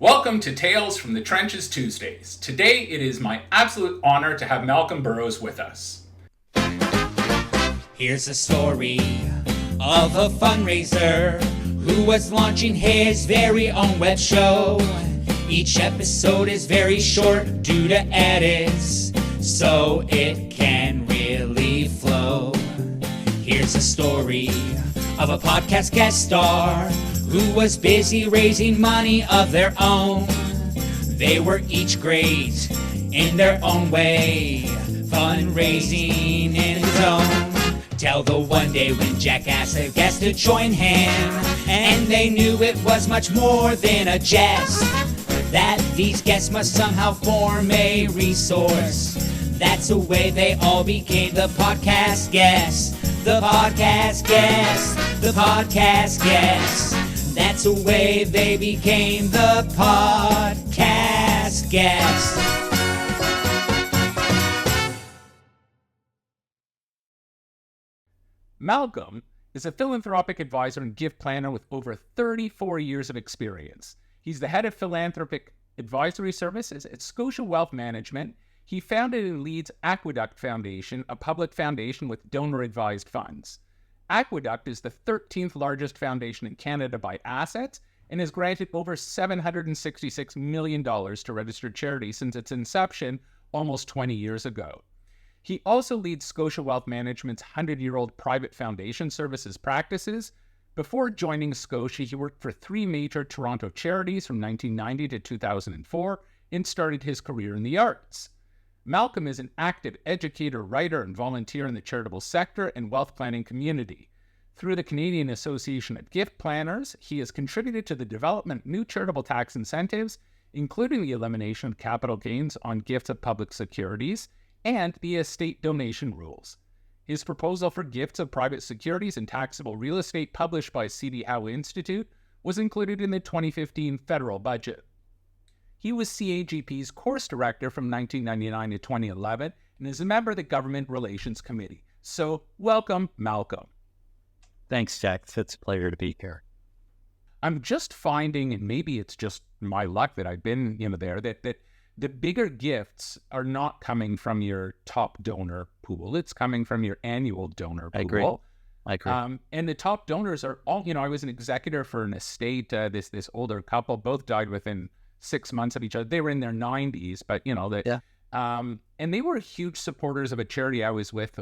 Welcome to Tales from the Trenches Tuesdays. Today it is my absolute honor to have Malcolm Burrows with us. Here's a story of a fundraiser who was launching his very own web show. Each episode is very short due to edits, so it can really flow. Here's a story of a podcast guest star who was busy raising money of their own. They were each great in their own way, fundraising in his own. Till the one day when Jack asked a guest to join him, and they knew it was much more than a jest, that these guests must somehow form a resource. That's the way they all became the podcast guests. The podcast guests, the podcast guests. That's the way they became the podcast guests. Malcolm is a philanthropic advisor and gift planner with over 34 years of experience. He's the head of Philanthropic Advisory Services at Scotia Wealth Management. He founded and leads Aqueduct Foundation, a public foundation with donor-advised funds. Aqueduct is the 13th largest foundation in Canada by assets and has granted over $766 million to registered charities since its inception almost 20 years ago. He also leads Scotia Wealth Management's 100-year-old private foundation services practices. Before joining Scotia, he worked for 3 major Toronto charities from 1990 to 2004 and started his career in the arts. Malcolm is an active educator, writer, and volunteer in the charitable sector and wealth planning community. Through the Canadian Association of Gift Planners, he has contributed to the development of new charitable tax incentives, including the elimination of capital gains on gifts of public securities and the estate donation rules. His proposal for gifts of private securities and taxable real estate, published by C.D. Howe Institute, was included in the 2015 federal budget. He was CAGP's course director from 1999 to 2011 and is a member of the Government Relations Committee. So, welcome, Malcolm. Thanks, Jack. It's a pleasure to be here. I'm just finding, and maybe it's just my luck that I've been there, that the bigger gifts are not coming from your top donor pool. It's coming from your annual donor pool. I agree. And the top donors are all, I was an executor for an estate, this older couple, both died within 6 months of each other. They were in their 90s, but and they were huge supporters of a charity I was with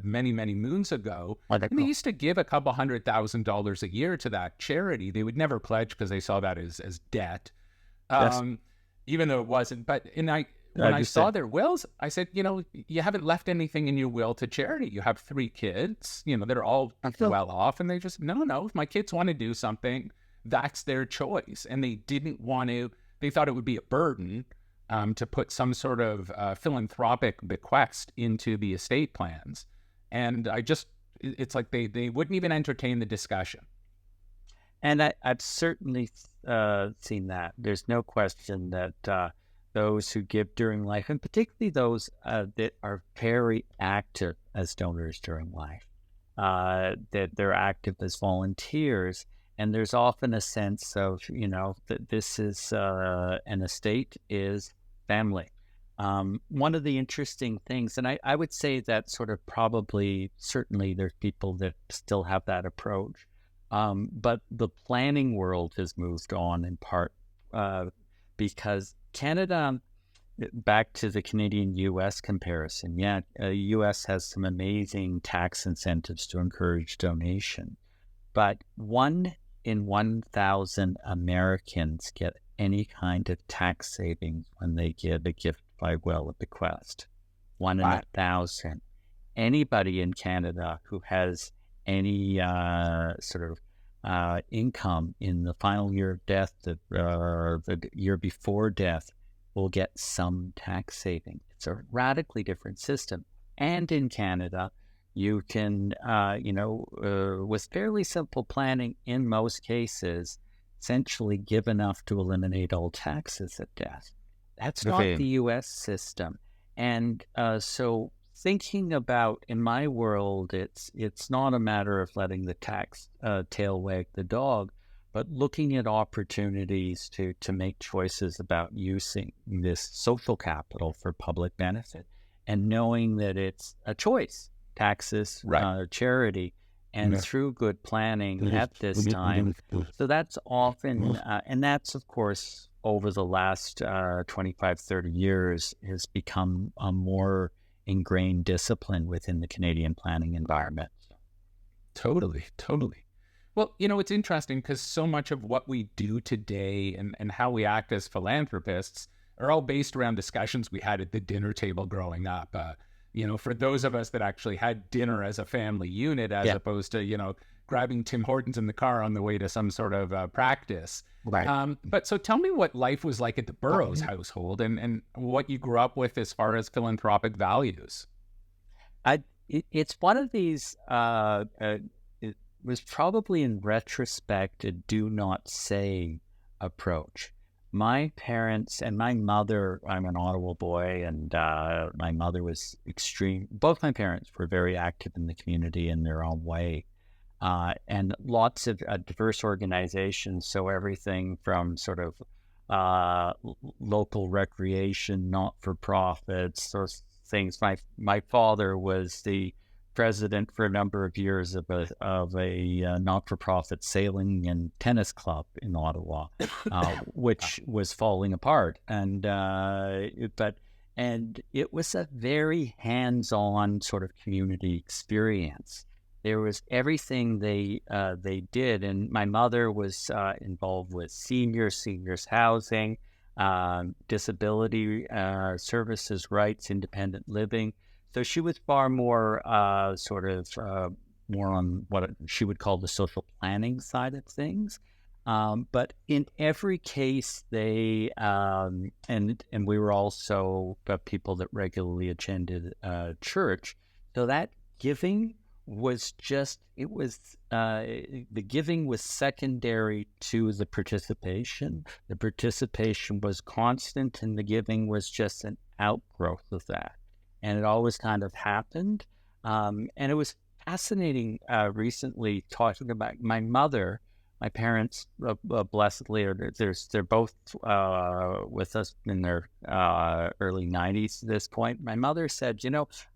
many moons ago. And they used to give a couple $100,000 a year to that charity. They would never pledge because they saw that as debt, even though it wasn't. But when I saw their wills, I said, you haven't left anything in your will to charity. You have 3 kids, they're all well off, and they just no. If my kids want to do something, that's their choice. And they didn't want to, they thought it would be a burden to put some sort of philanthropic bequest into the estate plans. And it's like they wouldn't even entertain the discussion. And I've certainly seen that. There's no question that those who give during life, and particularly those that are very active as donors during life, that they're active as volunteers, and there's often a sense of, that this is an estate is family. One of the interesting things, and I would say that sort of certainly there's people that still have that approach, but the planning world has moved on in part because Canada, back to the Canadian-U.S. comparison, U.S. has some amazing tax incentives to encourage donation, but 1 in 1,000 Americans get any kind of tax savings when they give a gift by will or bequest. 1 in 1,000. Anybody in Canada who has any sort of income in the final year of death or the year before death will get some tax saving. It's a radically different system. And in Canada, you can, with fairly simple planning in most cases, essentially give enough to eliminate all taxes at death. That's not the U.S. system. And so thinking about, in my world, it's not a matter of letting the tax tail wag the dog, but looking at opportunities to make choices about using this social capital for public benefit, and knowing that it's a choice, taxes, charity, and through good planning at this time. So that's often, and that's, of course, over the last 25, 30 years, has become a more ingrained discipline within the Canadian planning environment. Totally. Well, it's interesting because so much of what we do today and how we act as philanthropists are all based around discussions we had at the dinner table growing up. For those of us that actually had dinner as a family unit, as opposed to, grabbing Tim Hortons in the car on the way to some sort of practice. Right. But so tell me what life was like at the Burrows household and what you grew up with as far as philanthropic values. It's one of these, it was probably in retrospect a do not say approach. My parents and my mother, I'm an Ottawa boy, and my mother was both my parents were very active in the community in their own way. And lots of diverse organizations, so everything from sort of local recreation, not-for-profits, those things. My father was the president for a number of years of a not-for-profit sailing and tennis club in Ottawa, which was falling apart. And it was a very hands-on sort of community experience. There was everything they did, and my mother was involved with seniors housing, disability services rights, independent living. So she was far more more on what she would call the social planning side of things. But in every case, they and we were also people that regularly attended church. So that giving was the giving was secondary to the participation. The participation was constant, and the giving was just an outgrowth of that. And it always kind of happened. And it was fascinating recently talking about my mother. My parents, blessedly, they're both with us in their early 90s at this point. My mother said,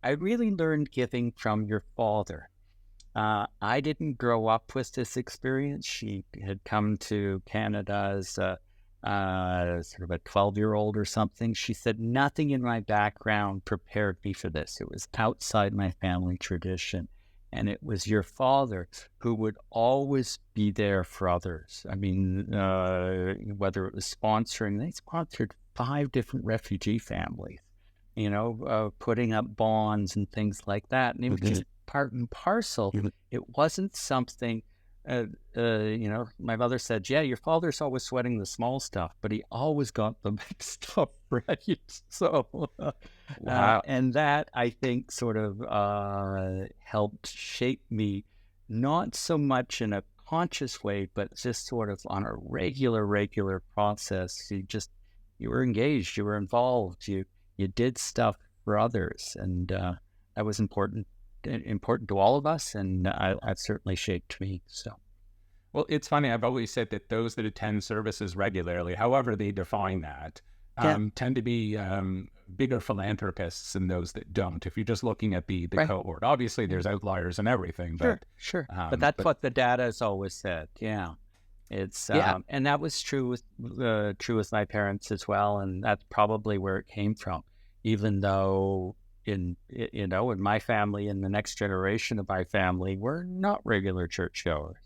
I really learned giving from your father. I didn't grow up with this experience. She had come to Canada as sort of a 12-year-old or something. She said, nothing in my background prepared me for this. It was outside my family tradition. And it was your father who would always be there for others. I mean, whether it was sponsoring, they sponsored 5 different refugee families, putting up bonds and things like that. And it was just part and parcel. It wasn't something, my mother said, yeah, your father's always sweating the small stuff, but he always got the big stuff right. So, wow. And that, I think, sort of helped shape me, not so much in a conscious way, but just sort of on a regular process. You were engaged, you were involved, you did stuff for others, and that was important to all of us, and that certainly shaped me. So, well, it's funny. I've always said that those that attend services regularly, however they define that, tend to be bigger philanthropists than those that don't. If you're just looking at the cohort, obviously there's outliers and everything. But, sure. But that's what the data has always said. Yeah, it's and that was true with my parents as well, and that's probably where it came from. Even though in my family and the next generation of my family were not regular churchgoers,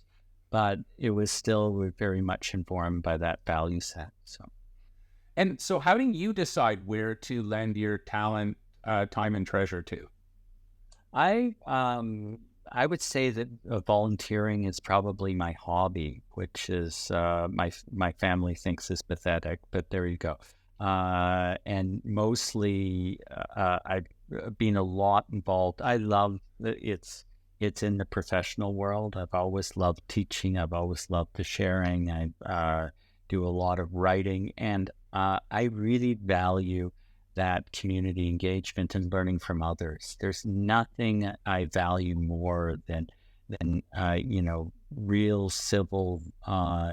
but it was still very much informed by that value set. So how do you decide where to lend your talent, time, and treasure to? I would say that volunteering is probably my hobby, which is my family thinks is pathetic, but there you go. And mostly I've been a lot involved. I love it's in the professional world. I've always loved teaching. I've always loved the sharing. I do a lot of writing, and I really value that community engagement and learning from others. There's nothing I value more than real civil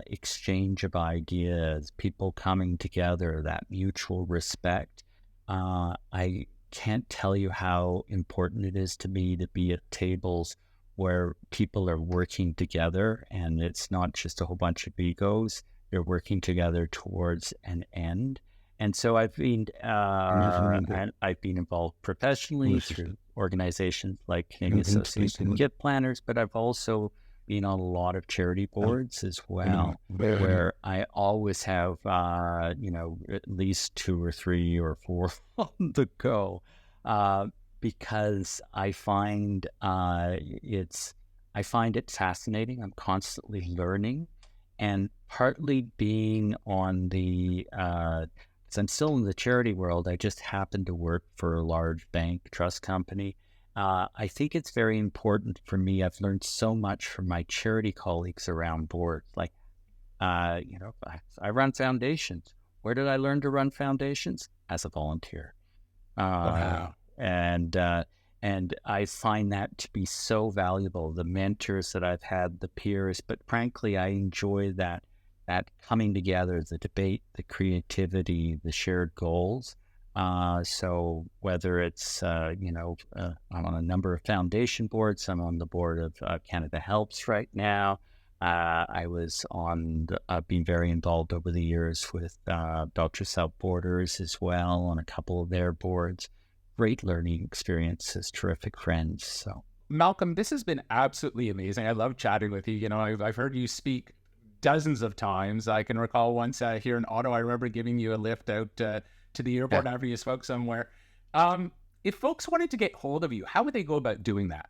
exchange of ideas, people coming together, that mutual respect. I can't tell you how important it is to me to be at tables where people are working together and it's not just a whole bunch of egos. They're working together towards an end. And so I've been involved professionally through organizations like Canadian Association of Gift Planners, but I've also been on a lot of charity boards as well, where I always have, at least 2 or 3 or 4 on the go, because I find it fascinating. I'm constantly learning, and partly being on the, because I'm still in the charity world, I just happen to work for a large bank trust company. I think it's very important for me. I've learned so much from my charity colleagues around board. Like, I run foundations. Where did I learn to run foundations? As a volunteer. Wow. And I find that to be so valuable. The mentors that I've had, the peers, but frankly, I enjoy that coming together, the debate, the creativity, the shared goals. So whether it's, I'm on a number of foundation boards. I'm on the board of Canada Helps right now. I was been very involved over the years with Doctors Without Borders as well on a couple of their boards. Great learning experiences, terrific friends. So Malcolm, this has been absolutely amazing. I love chatting with you. You know, I've heard you speak dozens of times. I can recall once here in Ottawa, I remember giving you a lift out to the airport after you spoke somewhere. If folks wanted to get hold of you, how would they go about doing that?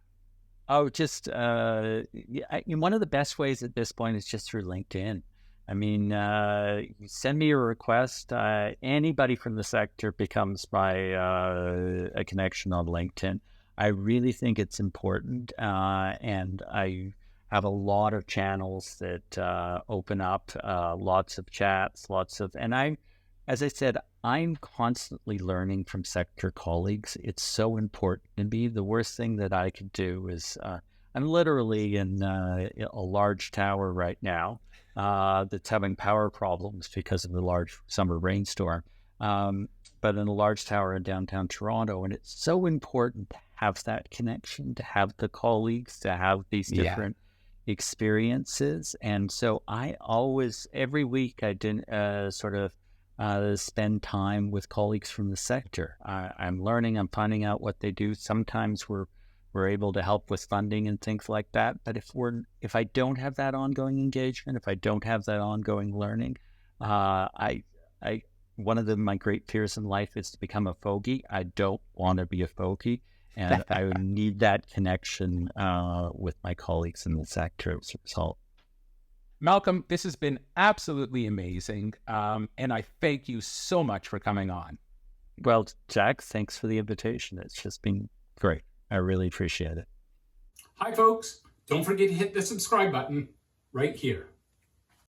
Oh, just one of the best ways at this point is just through LinkedIn. I mean, you send me a request. Anybody from the sector becomes a connection on LinkedIn. I really think it's important, and I have a lot of channels that open up, lots of chats, and as I said, I'm constantly learning from sector colleagues. It's so important to me. The worst thing that I could do is, I'm literally in a large tower right now that's having power problems because of the large summer rainstorm, but in a large tower in downtown Toronto. And it's so important to have that connection, to have the colleagues, to have these different experiences. And so I always, every week, I didn't spend time with colleagues from the sector. I'm learning, I'm finding out what they do. Sometimes we're able to help with funding and things like that. But if I don't have that ongoing engagement, if I don't have that ongoing learning, one of my great fears in life is to become a fogey. I don't want to be a fogey, and I would need that connection with my colleagues in the sector as a result. Malcolm, this has been absolutely amazing, and I thank you so much for coming on. Well, Jack, thanks for the invitation. It's just been great. I really appreciate it. Hi, folks. Don't forget to hit the subscribe button right here.